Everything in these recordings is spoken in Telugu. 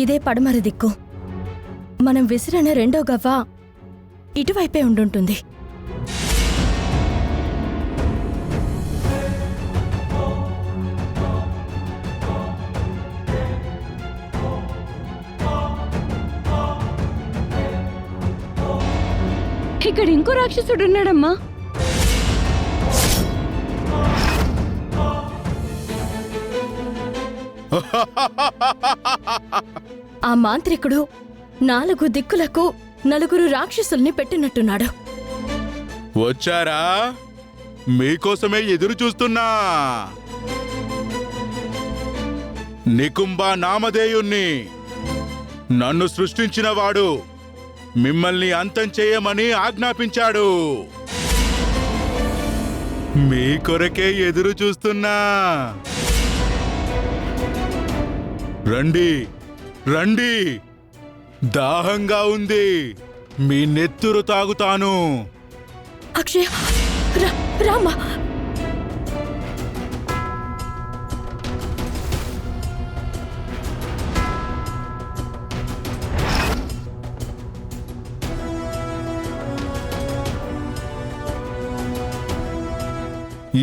ఇదే పడమర దిక్కు. మనం విసిరిన రెండో గవ్వ ఇటువైపే ఉండుంటుంది. ఇక్కడ ఇంకో రాక్షసుడున్నాడమ్మా. ఆ మాంత్రికుడు 4 దిక్కులకు 4 రాక్షసుల్ని పెట్టినట్టున్నాడు. వచ్చారా? మీకోసమే ఎదురు చూస్తున్నా. నికుంభ నామధేయుణ్ణి, నన్ను సృష్టించినవాడు మిమ్మల్ని అంతం చేయమని ఆజ్ఞాపించాడు. మీ కొరకే ఎదురు చూస్తున్నా. రండి రండి, దాహంగా ఉంది, మీ నెత్తురు తాగుతాను. అక్షయ, రామా.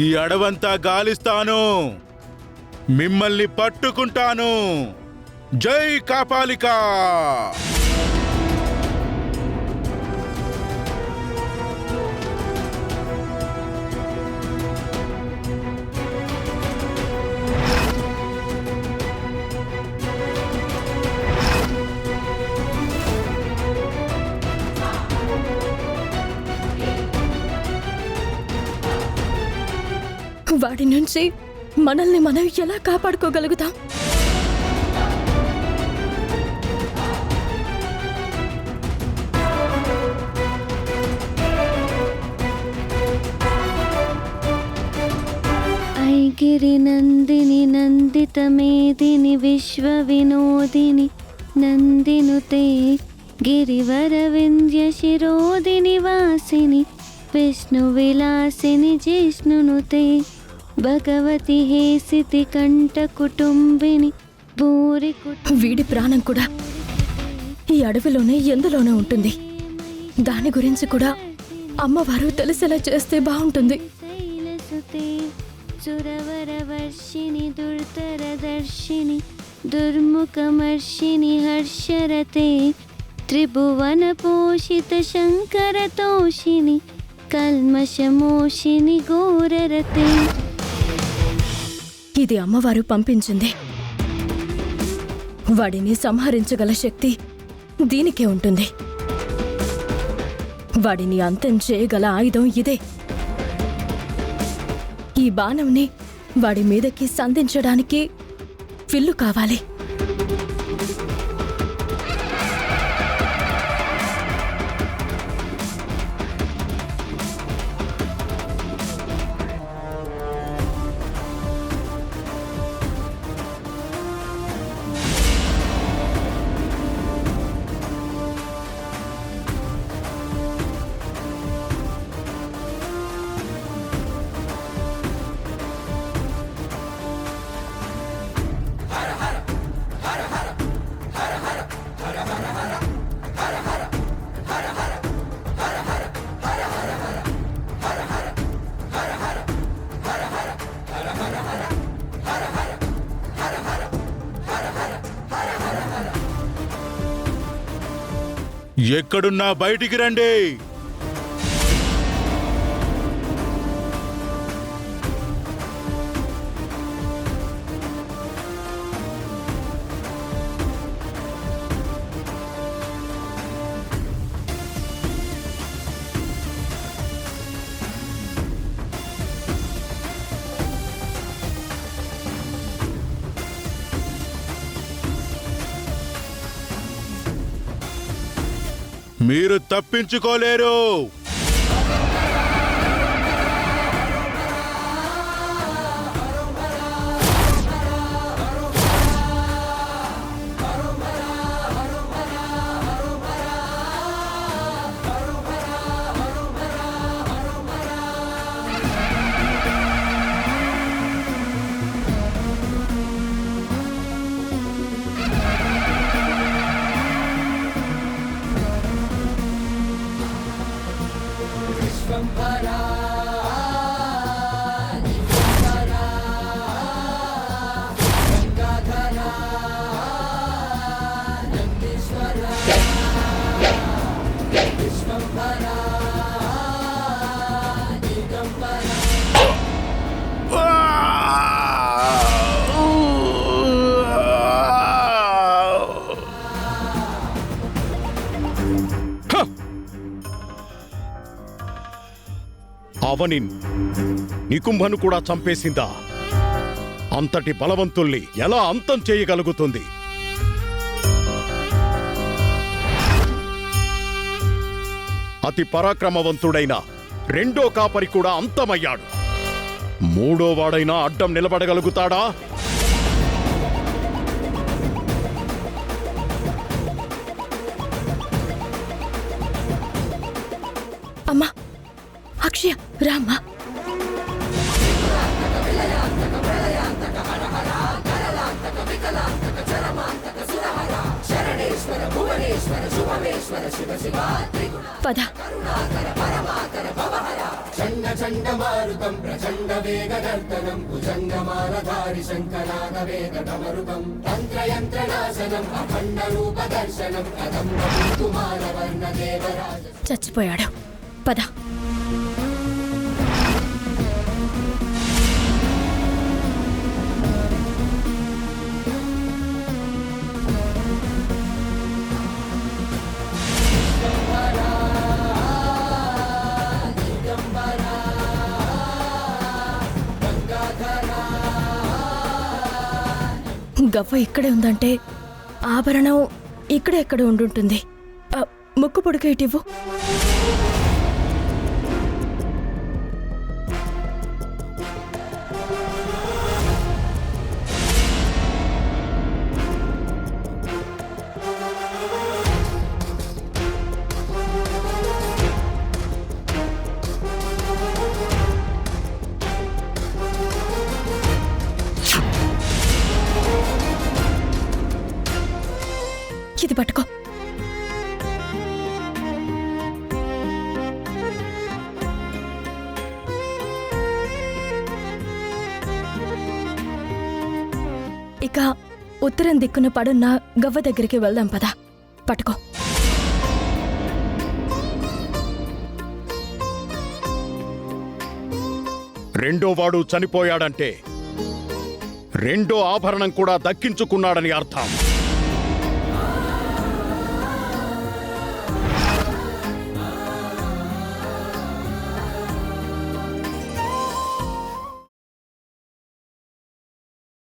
ఈ అడవంతా గాలిస్తాను, మిమ్మల్ని పట్టుకుంటాను. జై కాపాలిక! వాడి నుంచి మనల్ని మనం ఎలా కాపాడుకోగలుగుతాం? ఐగిరి నందిని నందితమేదిని విశ్వ వినోదిని నందినుతే గిరివర వింధ్య శిరోదిని వాసిని విష్ణు విలాసిని జిష్ణునుతే భగవతి హేసితి కంఠ కుటుంబిని భూరి. వీడి ప్రాణం కూడా ఈ అడవిలోనే ఎందులోనే ఉంటుంది. దాని గురించి కూడా అమ్మవారు తెలిసేలా చేస్తే బాగుంటుంది. శైలసుతే సురవరవర్షిణి దుర్ధరదర్శిని దుర్ముఖమర్షిని హర్షరతే త్రిభువన పోషిత శంకరతోషిని కల్మషమోషిని ఘోరరతే. ఇది అమ్మవారు పంపించింది. వాడిని సంహరించగల శక్తి దీనికే ఉంటుంది. వాడిని అంతం చేయగల ఆయుధం ఇదే. ఈ బాణంని వాడి మీదకి సంధించడానికి విల్లు కావాలి. ఎక్కడున్నా బయటికి రండి. మీరు తప్పించుకోలేరు. అవని నికుంభను కూడా చంపేసిందా? అంతటి బలవంతుల్ని ఎలా అంతం చేయగలుగుతుంది? అతి పరాక్రమవంతుడైన రెండో కాపరి కూడా అంతమయ్యాడు. మూడో వాడైనా అడ్డం నిలబడగలుగుతాడా? అమ్మా, అక్షయ రామ్మా. పద. చచ్చిపోయాడు. పద. గవ్వ ఇక్కడే ఉందంటే ఆభరణం ఇక్కడే ఎక్కడ ఉండుంటుంది. ముక్కు పొడిక ఇటివ్వు. ఇది పట్టుకో. ఇక ఉత్తరం దిక్కున పడున్న గవ్వ దగ్గరికి వెళ్దాం. పద. పట్టుకో. రెండో వాడు చనిపోయాడంటే రెండో ఆభరణం కూడా దక్కించుకున్నాడని అర్థం.